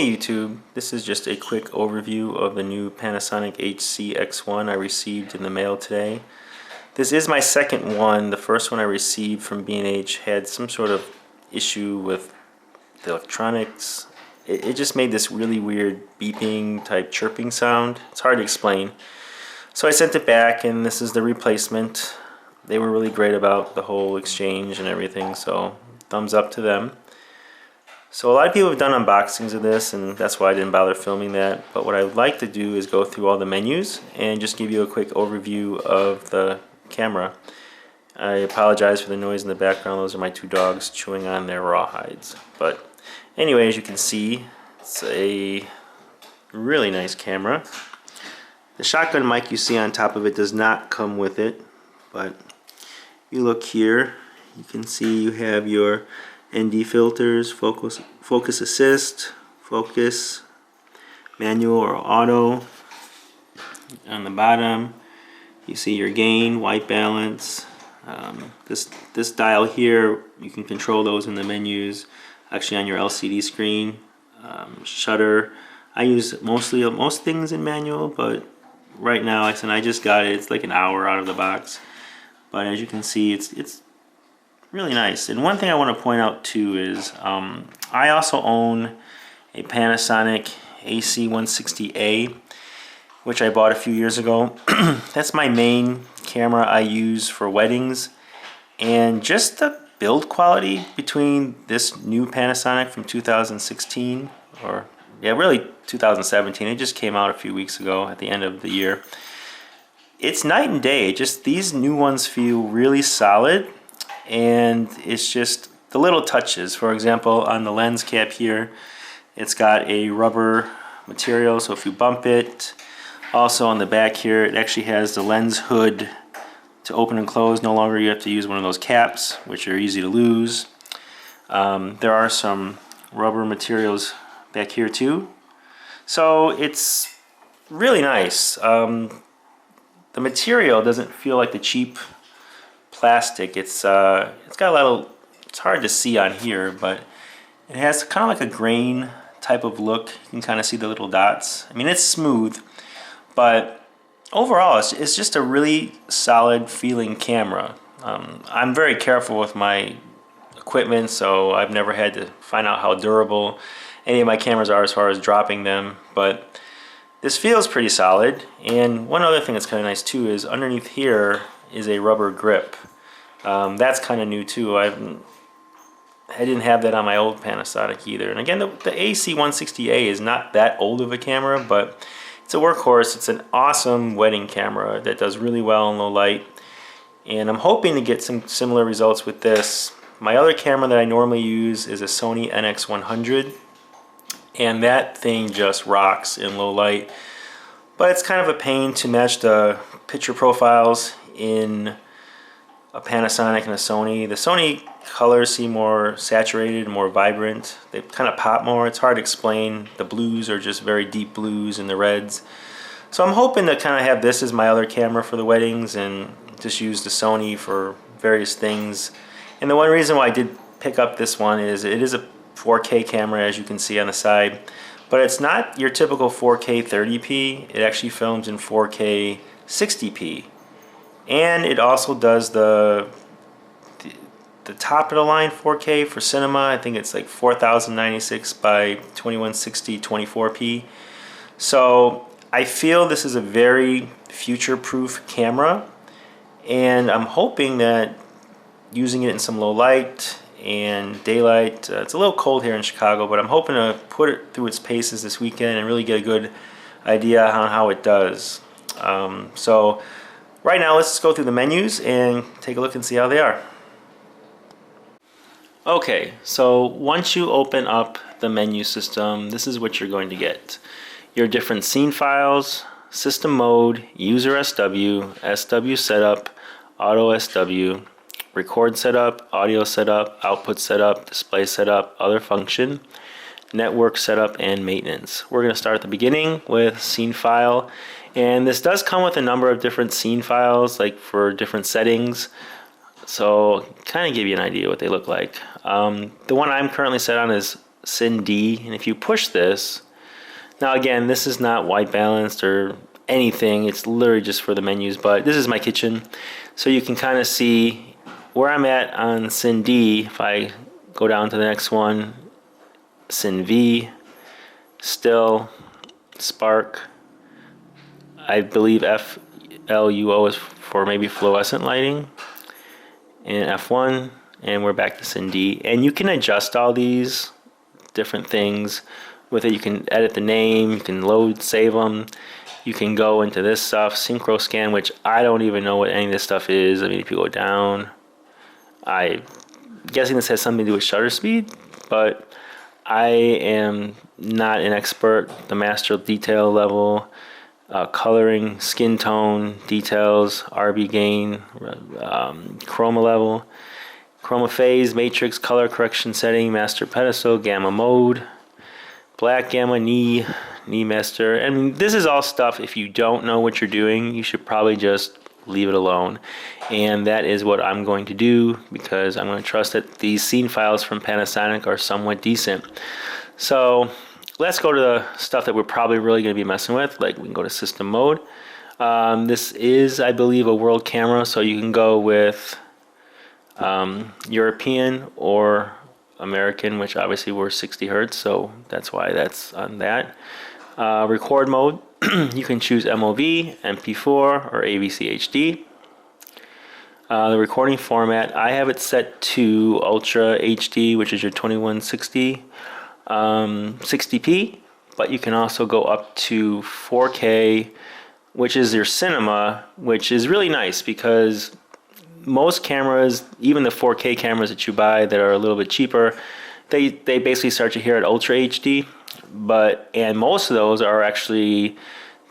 Hey YouTube, this is just a quick overview of the new Panasonic HC-X1 I received in the mail today. This is my second one. The first one I received from B&H had some sort of issue with the electronics. It just made this really weird beeping type chirping sound. It's hard to explain. So I sent it back and this is the replacement. They were really great about the whole exchange and everything, so thumbs up to them. So a lot of people have done unboxings of this, and that's why I didn't bother filming that. But what I'd like to do is go through all the menus and just give you a quick overview of the camera. I apologize for the noise in the background. Those are my two dogs chewing on their rawhides. But anyway, as you can see, it's a really nice camera. The shotgun mic you see on top of it does not come with it, but you look here, you can see you have your ND filters, focus assist, focus, manual or auto. On the bottom you see your gain, white balance. This dial here, you can control those in the menus, actually on your LCD screen. Shutter, I use most things in manual, but right now, like I said, I just got it. It's like an hour out of the box, but as you can see, it's really nice. And one thing I want to point out too is I also own a Panasonic AC-160A, which I bought a few years ago. That's my main camera I use for weddings, and just the build quality between this new Panasonic from 2016, or yeah, really 2017, it just came out a few weeks ago at the end of the year. It's night and day. Just these new ones feel really solid, and it's just the little touches. For example, on the lens cap here, it's got a rubber material, so if you bump it. Also on the back here, it actually has the lens hood to open and close. No longer you have to use one of those caps, which are easy to lose. There are some rubber materials back here too, so it's really nice. The material doesn't feel like the cheap plastic. It's got a lot of, it's hard to see on here, but it has kind of like a grain type of look. You can kind of see the little dots. I mean, it's smooth, but overall it's just a really solid feeling camera. I'm very careful with my equipment, so I've never had to find out how durable any of my cameras are as far as dropping them, but this feels pretty solid. And one other thing that's kind of nice too is underneath here is a rubber grip. That's kind of new too. I didn't have that on my old Panasonic either. And again, the AC-160A is not that old of a camera, but it's a workhorse. It's an awesome wedding camera that does really well in low light. And I'm hoping to get some similar results with this. My other camera that I normally use is a Sony NX100. And that thing just rocks in low light. But it's kind of a pain to match the picture profiles in a Panasonic and a Sony. The Sony colors seem more saturated and more vibrant. They kind of pop more. It's hard to explain. The blues are just very deep blues, and the reds. So I'm hoping to kind of have this as my other camera for the weddings and just use the Sony for various things. And the one reason why I did pick up this one is it is a 4K camera, as you can see on the side, but it's not your typical 4K 30p. It actually films in 4K 60p, and it also does the top of the line 4K for cinema. I think it's like 4096 by 2160 24p. So I feel this is a very future-proof camera, and I'm hoping that using it in some low light and daylight, it's a little cold here in Chicago, but I'm hoping to put it through its paces this weekend and really get a good idea on how it does. So right now, let's just go through the menus and take a look and see how they are. Okay, so once you open up the menu system, this is what you're going to get. Your different scene files, system mode, user SW, SW setup, auto SW, record setup, audio setup, output setup, display setup, other function, network setup, and maintenance. We're going to start at the beginning with scene file, and this does come with a number of different scene files, like for different settings. So kind of give you an idea what they look like. The one I'm currently set on is Syn D, and if you push this, now again, this is not white balanced or anything, it's literally just for the menus, but this is my kitchen, so you can kind of see where I'm at on Syn D. If I go down to the next one, Syn V, still, spark, I believe FLUO is for maybe fluorescent lighting, and F1, and we're back to Syn D. And you can adjust all these different things with it. You can edit the name, you can load, save them, you can go into this stuff, synchro scan, which I don't even know what any of this stuff is. I mean, if you go down, I'm guessing this has something to do with shutter speed, but I am not an expert. The master detail level, coloring, skin tone, details, RB gain, chroma level, chroma phase, matrix, color correction setting, master pedestal, gamma mode, black gamma, knee master. I mean, this is all stuff, if you don't know what you're doing, you should probably just leave it alone. And that is what I'm going to do, because I'm going to trust that these scene files from Panasonic are somewhat decent. So let's go to the stuff that we're probably really going to be messing with. Like, we can go to system mode. This is, I believe, a world camera, so you can go with European or American, which obviously we're 60 hertz, so that's why that's on that. Record mode, you can choose MOV, MP4, or AVC HD. The recording format, I have it set to Ultra HD, which is your 2160 60p, but you can also go up to 4K, which is your cinema, which is really nice because most cameras, even the 4K cameras that you buy that are a little bit cheaper, they basically start you here at Ultra HD, and most of those are actually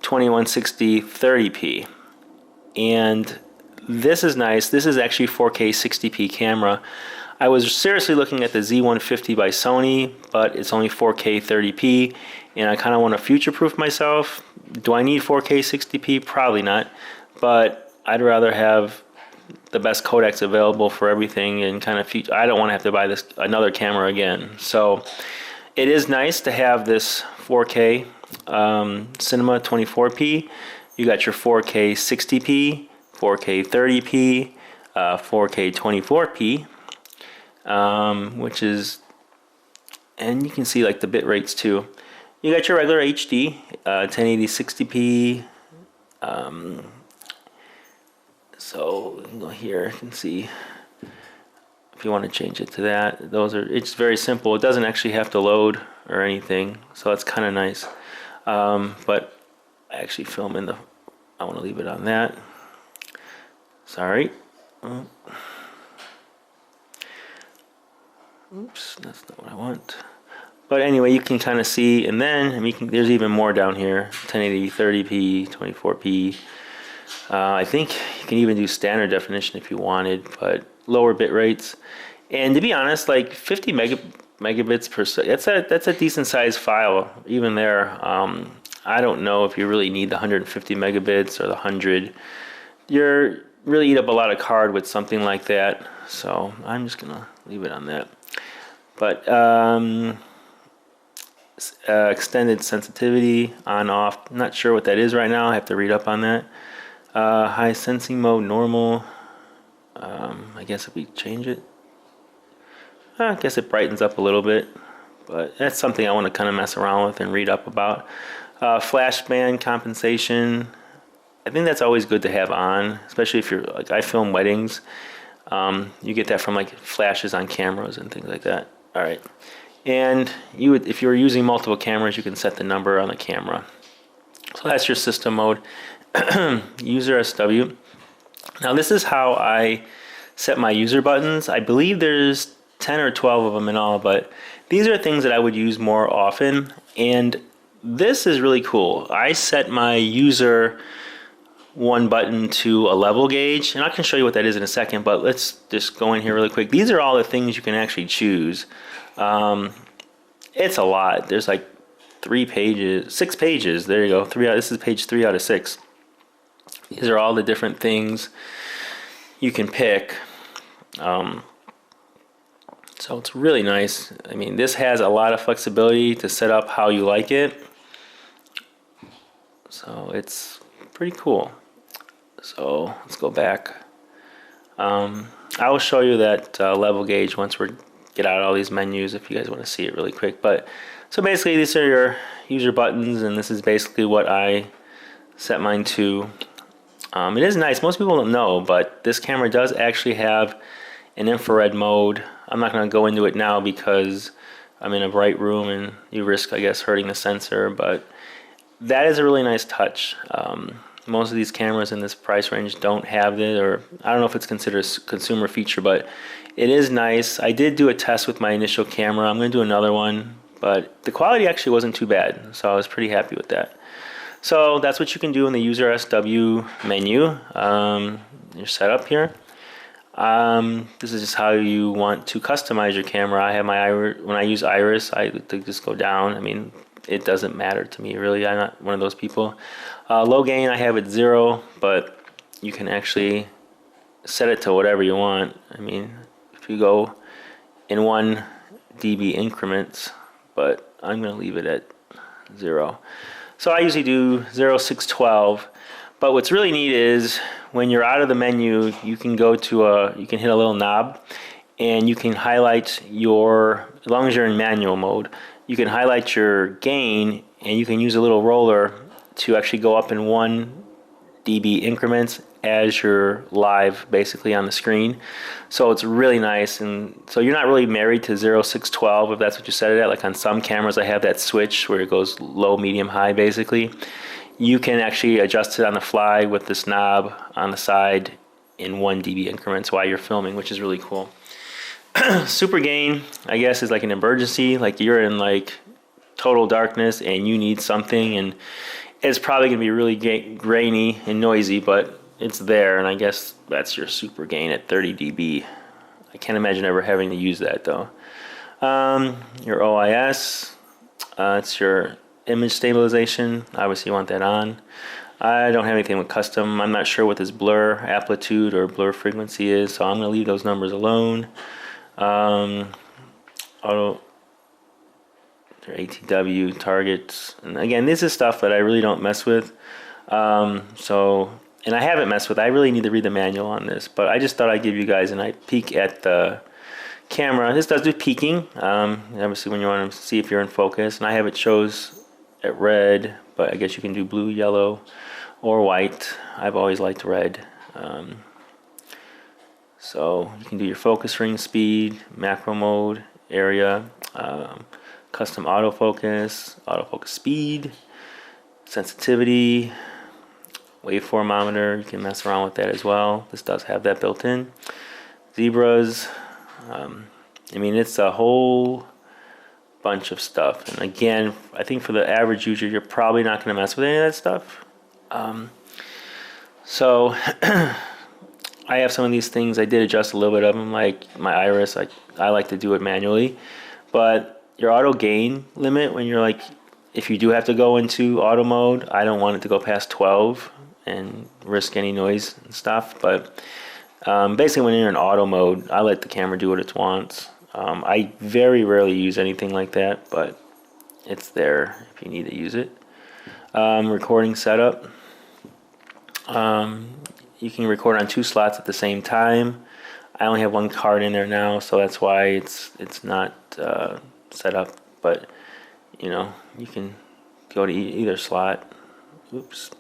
2160 30p. And this is nice. This is actually 4K 60p camera. I was seriously looking at the Z150 by Sony, but it's only 4K 30p, and I kind of want to future-proof myself. Do I need 4K 60p? Probably not, but I'd rather have the best codecs available for everything, and kind of I don't want to have to buy another camera again. So it is nice to have this 4K Cinema 24p. You got your 4K 60p, 4K 30p, 4K 24p, which is, and you can see like the bit rates too. You got your regular HD, 1080 60p. So you can go here, you can see if you want to change it to that. It's very simple. It doesn't actually have to load or anything, so that's kind of nice. But I actually film in I want to leave it on that. Sorry. Oops, that's not what I want. But anyway, you can kind of see, and then there's even more down here. 1080 30p, 24p. I think you can even do standard definition if you wanted, but lower bit rates. And to be honest, like 50 megabits per second, that's a decent sized file. Even there, I don't know if you really need the 150 megabits or the 100. You're really eat up a lot of card with something like that. So I'm just gonna leave it on that. But extended sensitivity on off. Not sure what that is right now. I have to read up on that. High sensing mode, normal. I guess if we change it, I guess it brightens up a little bit, but that's something I want to kind of mess around with and read up about. Flashman compensation, I think that's always good to have on, especially if you're like, I film weddings. You get that from like flashes on cameras and things like that. All right, and if you're using multiple cameras, you can set the number on the camera. So that's your system mode. User SW. Now this is how I set my user buttons. I believe there's 10 or 12 of them in all, but these are things that I would use more often, and this is really cool. I set my user one button to a level gauge, and I can show you what that is in a second, but let's just go in here really quick. These are all the things you can actually choose. It's a lot. There's like 6 pages. There you go. This is page 3 out of 6. These are all the different things you can pick. So it's really nice. I mean, this has a lot of flexibility to set up how you like it. So it's pretty cool. So let's go back. I will show you that level gauge once we get out all these menus if you guys want to see it really quick. But so basically these are your user buttons, and this is basically what I set mine to. It is nice. Most people don't know, but this camera does actually have an infrared mode. I'm not going to go into it now because I'm in a bright room and you risk, I guess, hurting the sensor, but that is a really nice touch. Most of these cameras in this price range don't have it, or I don't know if it's considered a consumer feature, but it is nice. I did do a test with my initial camera. I'm going to do another one, but the quality actually wasn't too bad, so I was pretty happy with that. So that's what you can do in the user SW menu. Your setup here. This is just how you want to customize your camera. I have my iris. When I use iris, I just go down. I mean, it doesn't matter to me really. I'm not one of those people. Low gain, I have it 0, but you can actually set it to whatever you want. I mean, if you go in 1 dB increments, but I'm going to leave it at 0. So I usually do 0, 6, 12. But what's really neat is when you're out of the menu, you can go to you can hit a little knob, and you can highlight your, as long as you're in manual mode, you can highlight your gain, and you can use a little roller to actually go up in 1 dB increments as you're live basically on the screen. So it's really nice, and so you're not really married to 0, 6, 12 if that's what you set it at. Like on some cameras I have that switch where it goes low, medium, high basically. You can actually adjust it on the fly with this knob on the side in 1 dB increments while you're filming, which is really cool. Super gain, I guess, is like an emergency, like you're in like total darkness and you need something, and it's probably gonna be really grainy and noisy, but it's there, and I guess that's your super gain at 30 dB. I can't imagine ever having to use that though. Your OIS, it's your image stabilization. Obviously you want that on. I don't have anything with custom. I'm not sure what this blur amplitude or blur frequency is, so I'm going to leave those numbers alone. Auto ATW targets, and again, this is stuff that I really don't mess with. And I haven't messed with. I really need to read the manual on this, but I just thought I'd give you guys a peek at the camera. This does do peaking, obviously when you want to see if you're in focus, and I have it shows at red, but I guess you can do blue, yellow, or white. I've always liked red. So you can do your focus ring speed, macro mode, area, custom autofocus speed, sensitivity, waveformometer. You can mess around with that as well. This does have that built in. Zebras. I mean, it's a whole bunch of stuff, and again, I think for the average user you're probably not going to mess with any of that stuff. So I have some of these things. I did adjust a little bit of them, like my iris. I like to do it manually, but your auto gain limit, when you're like, if you do have to go into auto mode, I don't want it to go past 12 and risk any noise and stuff. But basically when you're in auto mode, I let the camera do what it wants. I very rarely use anything like that, but it's there if you need to use it. Recording setup. You can record on 2 slots at the same time. I only have 1 card in there now, so that's why it's not set up. But you know, you can go to either slot. Oops,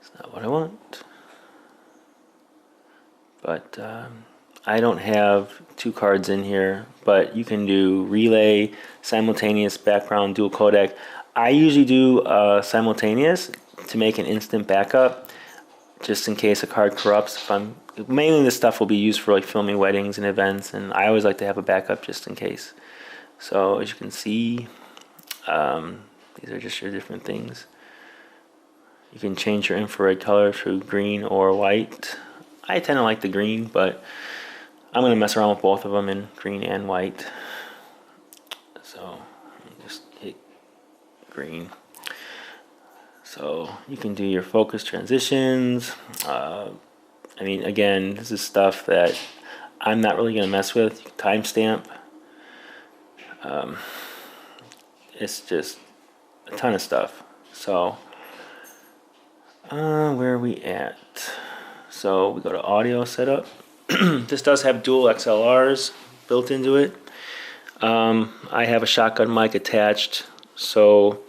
it's not what I want. But I don't have 2 cards in here, but you can do relay, simultaneous, background, dual codec. I usually do simultaneous to make an instant backup, just in case a card corrupts. Mainly this stuff will be used for like filming weddings and events, and I always like to have a backup just in case. So as you can see, these are just your different things. You can change your infrared color to green or white. I tend to like the green, but I'm going to mess around with both of them in green and white. So just hit green. So you can do your focus transitions. I mean, again, this is stuff that I'm not really going to mess with. Timestamp. It's just a ton of stuff. So, where are we at? So we go to audio setup. This does have dual XLRs built into it. I have a shotgun mic attached. So,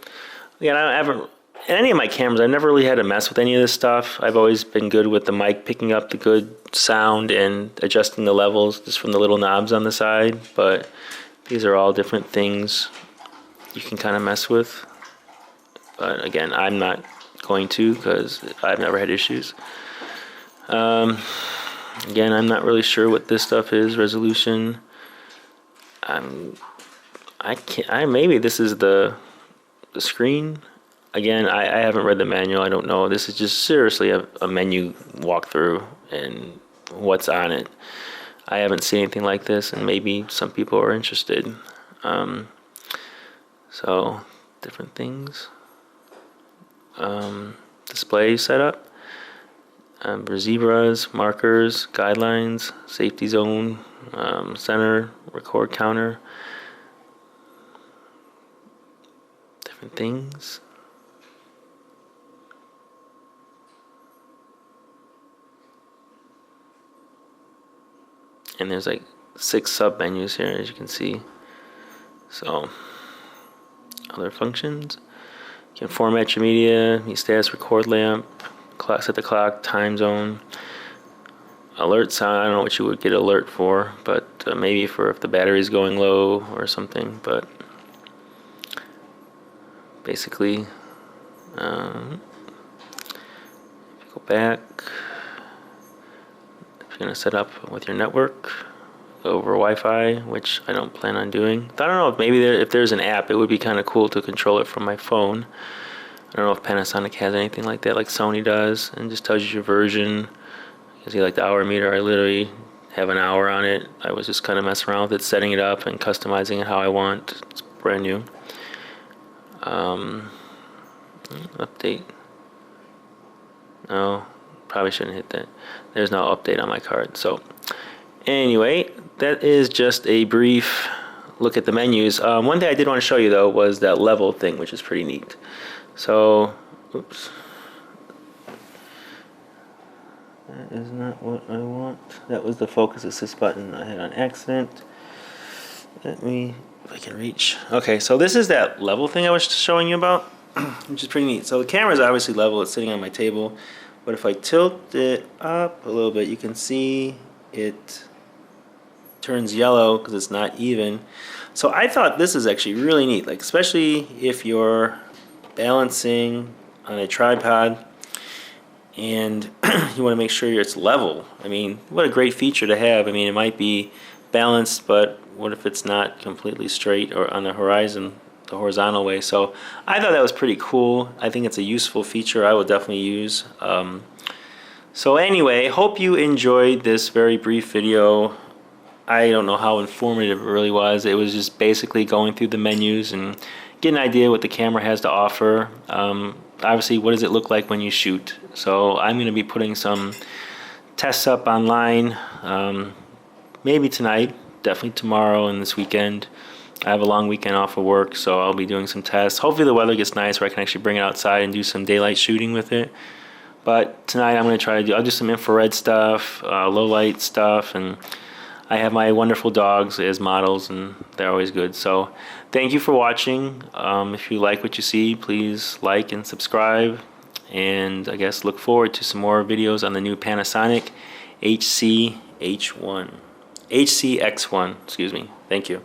again, I haven't, in any of my cameras, I've never really had to mess with any of this stuff. I've always been good with the mic picking up the good sound and adjusting the levels just from the little knobs on the side. But these are all different things you can kind of mess with. But again, I'm not going to because I've never had issues. Again, I'm not really sure what this stuff is. Resolution. Maybe this is the screen. Again, I haven't read the manual. I don't know. This is just seriously a menu walkthrough and what's on it. I haven't seen anything like this, and maybe some people are interested. So, different things. Display setup. Zebras, markers, guidelines, safety zone, center, record counter. Different things. And there's like 6 sub menus here, as you can see. So, other functions. You can format your media, your status, record lamp, clock, set the clock, time zone, alert sound. I don't know what you would get alert for, but maybe for if the battery's going low or something. But basically, if you go back, if you're gonna set up with your network over Wi-Fi, which I don't plan on doing. I don't know if maybe if there's an app, it would be kind of cool to control it from my phone. I don't know if Panasonic has anything like that, like Sony does, and just tells you your version. You can see like the hour meter, I literally have an hour on it. I was just kind of messing around with it, setting it up and customizing it how I want. It's brand new. Update. No, probably shouldn't hit that. There's no update on my card. So anyway, that is just a brief look at the menus. One thing I did want to show you though was that level thing, which is pretty neat. So, oops. That is not what I want. That was the focus assist button I had on accident. Let me, if I can reach. Okay, so this is that level thing I was showing you about, which is pretty neat. So the camera is obviously level. It's sitting on my table. But if I tilt it up a little bit, you can see it turns yellow because it's not even. So I thought this is actually really neat, like especially if you're balancing on a tripod and you want to make sure it's level. I mean, what a great feature to have. I mean, it might be balanced, but what if it's not completely straight or on the horizon, the horizontal way? So I thought that was pretty cool. I think it's a useful feature I will definitely use. So anyway, hope you enjoyed this very brief video. I don't know how informative it really was. It was just basically going through the menus and get an idea what the camera has to offer. Obviously, what does it look like when you shoot? So I'm going to be putting some tests up online, maybe tonight, definitely tomorrow and this weekend. I have a long weekend off of work, so I'll be doing some tests. Hopefully the weather gets nice where I can actually bring it outside and do some daylight shooting with it. But tonight I'm going to try to I'll do some infrared stuff, low light stuff, and I have my wonderful dogs as models, and they're always good. So thank you for watching. If you like what you see, please like and subscribe. And I guess look forward to some more videos on the new Panasonic HC-H1. HC-X1, excuse me. Thank you.